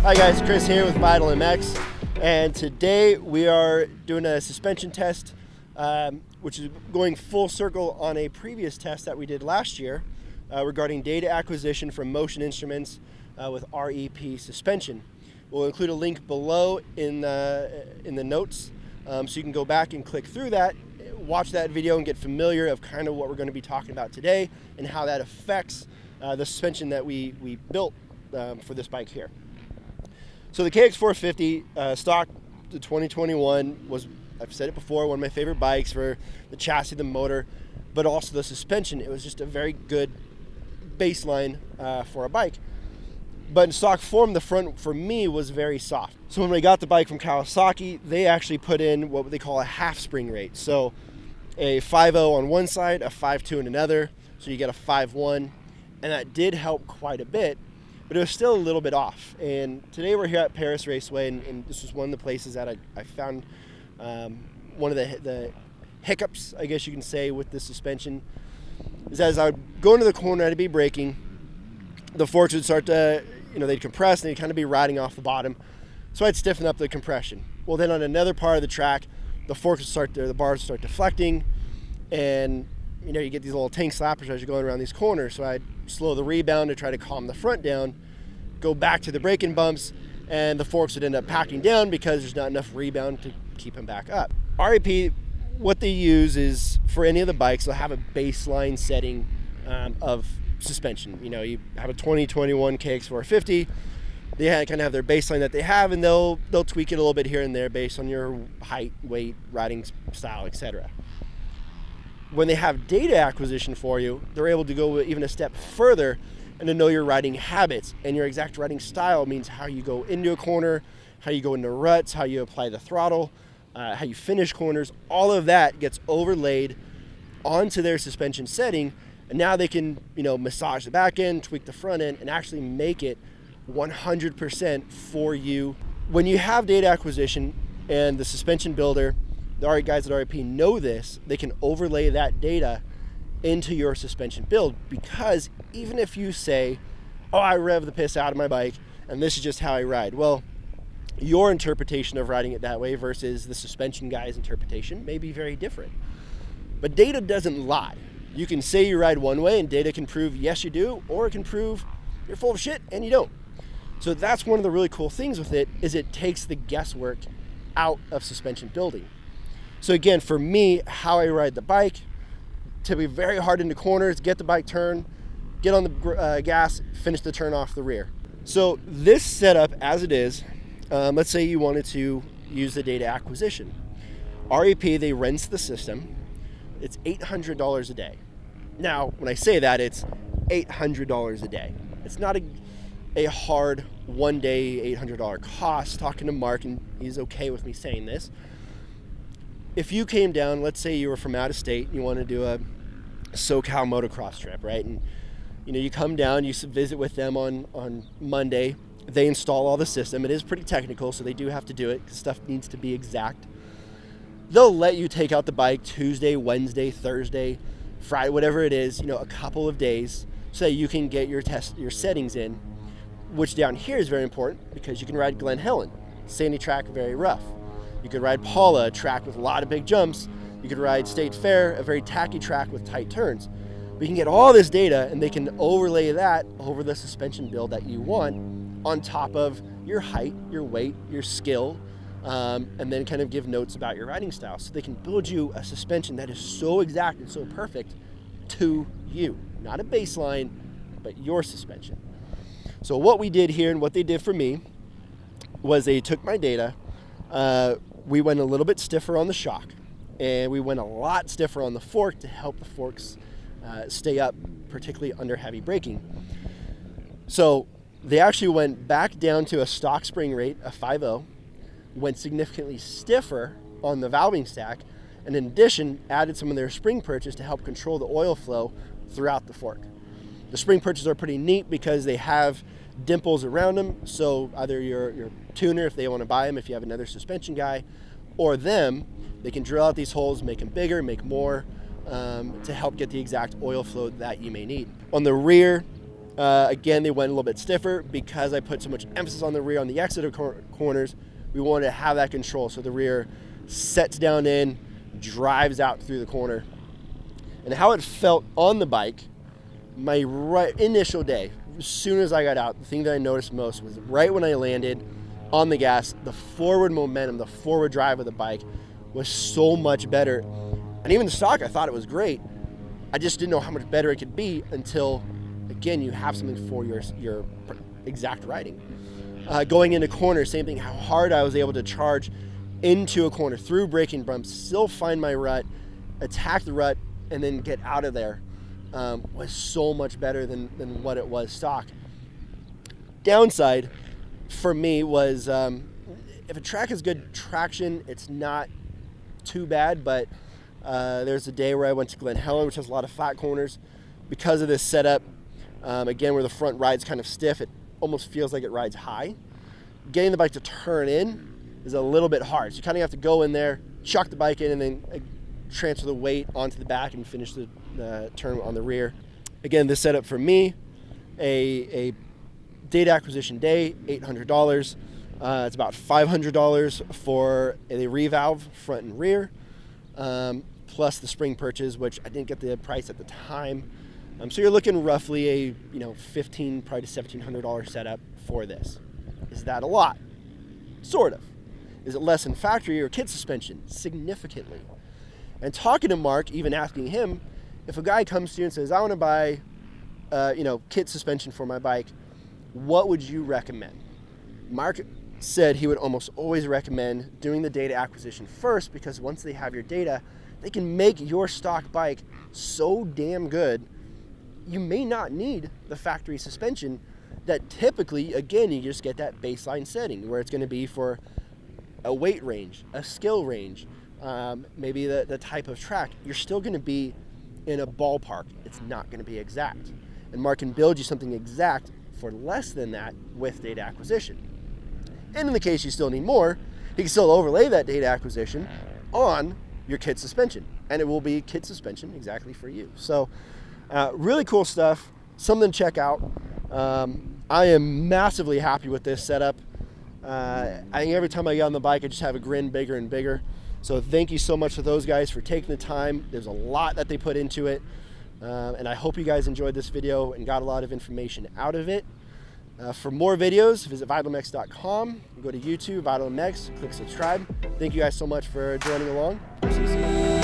Hi guys, Chris here with Vital MX, and today we are doing a suspension test, which is going full circle on a previous test that we did last year regarding data acquisition from Motion Instruments with REP suspension. We'll include a link below in the notes, so you can go back and click through that, watch that video, and get familiar of kind of what we're going to be talking about today and how that affects the suspension that we built for this bike here. So the KX450 stock, the 2021, was, I've said it before, one of my favorite bikes for the chassis, the motor, but also the suspension. It was just a very good baseline for a bike. But in stock form, the front for me was very soft. So when we got the bike from Kawasaki, they actually put in what they call a half spring rate. So a 5.0 on one side, a 5.2 on another, so you get a 5.1, and that did help quite a bit. But it was still a little bit off. And today we're here at Paris Raceway, and this was one of the places that I found one of the hiccups, I guess you can say, with the suspension, is as I would go into the corner, I'd be braking, the forks would start to, they'd compress and they'd kind of be riding off the bottom. So I'd stiffen up the compression. Well, then on another part of the track, the forks would start the bars would start deflecting, and you get these little tank slappers as you're going around these corners. So I'd slow the rebound to try to calm the front down, go back to the braking bumps, and the forks would end up packing down because there's not enough rebound to keep them back up. REP, what they use is, for any of the bikes, they'll have a baseline setting of suspension. You have a 2021 KX450, they kind of have their baseline that they have, and they'll tweak it a little bit here and there based on your height, weight, riding style, etc. When they have data acquisition for you, they're able to go even a step further and to know your riding habits, and your exact riding style means how you go into a corner, how you go into ruts, how you apply the throttle, how you finish corners. All of that gets overlaid onto their suspension setting, and now they can massage the back end, tweak the front end, and actually make it 100% for you. When you have data acquisition and the suspension builder, the guys at REP know this, they can overlay that data into your suspension build, because even if you say, oh, I rev the piss out of my bike and this is just how I ride, well, your interpretation of riding it that way versus the suspension guy's interpretation may be very different. But data doesn't lie. You can say you ride one way and data can prove yes you do, or it can prove you're full of shit and you don't. So that's one of the really cool things with it, is it takes the guesswork out of suspension building. So again, for me, how I ride the bike, to be very hard into corners, get the bike turned, get on the gas, finish the turn off the rear. So this setup as it is, let's say you wanted to use the data acquisition. REP, they rinse the system. It's $800 a day. Now, when I say that, it's $800 a day. It's not a hard one day $800 cost. Talking to Mark, and he's okay with me saying this. If you came down, let's say you were from out of state and you want to do a SoCal motocross trip, right? And you come down, you visit with them on Monday. They install all the system. It is pretty technical, so they do have to do it because stuff needs to be exact. They'll let you take out the bike Tuesday, Wednesday, Thursday, Friday, whatever it is, a couple of days, so that you can get your settings in, which down here is very important because you can ride Glen Helen, sandy track, very rough. You could ride Paula, a track with a lot of big jumps. You could ride State Fair, a very tacky track with tight turns. We can get all this data, and they can overlay that over the suspension build that you want on top of your height, your weight, your skill, and then kind of give notes about your riding style. So they can build you a suspension that is so exact and so perfect to you. Not a baseline, but your suspension. So what we did here and what they did for me was they took my data, we went a little bit stiffer on the shock, and we went a lot stiffer on the fork to help the forks stay up, particularly under heavy braking. So they actually went back down to a stock spring rate, a 5.0, went significantly stiffer on the valving stack, and in addition added some of their spring perches to help control the oil flow throughout the fork. The spring perches are pretty neat because they have dimples around them, so either your tuner, if they want to buy them, if you have another suspension guy, or them, they can drill out these holes, make them bigger, make more, to help get the exact oil flow that you may need. On the rear, Again, they went a little bit stiffer because I put so much emphasis on the rear on the exit of corners. We wanted to have that control so the rear sets down in, drives out through the corner. And how it felt on the bike, my initial day, as soon as I got out, the thing that I noticed most was right when I landed on the gas, the forward momentum, the forward drive of the bike was so much better. And even the stock, I thought it was great. I just didn't know how much better it could be until, again, you have something for your exact riding. Going into corners, same thing, how hard I was able to charge into a corner through braking bumps, still find my rut, attack the rut, and then get out of there was so much better than what it was stock. Downside for me was if a track has good traction, it's not too bad, but there's a day where I went to Glen Helen, which has a lot of flat corners. Because of this setup, again, where the front rides kind of stiff, it almost feels like it rides high. Getting the bike to turn in is a little bit hard. So you kind of have to go in there, chuck the bike in, and then transfer the weight onto the back and finish the turn on the rear. Again, this setup for me, a data acquisition day, $800. It's about $500 for a Revalve front and rear, plus the spring purchase, which I didn't get the price at the time. So you're looking roughly a $1,500 probably to $1,700 setup for this. Is that a lot? Sort of. Is it less than factory or kit suspension? Significantly. And talking to Mark, even asking him, if a guy comes to you and says, I want to buy kit suspension for my bike, what would you recommend? Mark said he would almost always recommend doing the data acquisition first, because once they have your data, they can make your stock bike so damn good, you may not need the factory suspension that typically, again, you just get that baseline setting where it's going to be for a weight range, a skill range, maybe the type of track. You're still going to be in a ballpark. It's not going to be exact. And Mark can build you something exact for less than that with data acquisition. And in the case you still need more, he can still overlay that data acquisition on your kit suspension, and it will be kit suspension exactly for you. So really cool stuff, something to check out. I am massively happy with this setup. I think every time I get on the bike, I just have a grin bigger and bigger. So thank you so much to those guys for taking the time. There's a lot that they put into it. And I hope you guys enjoyed this video and got a lot of information out of it. For more videos, visit vitalmx.com, go to YouTube, VitalMX, click subscribe. Thank you guys so much for joining along. See you soon.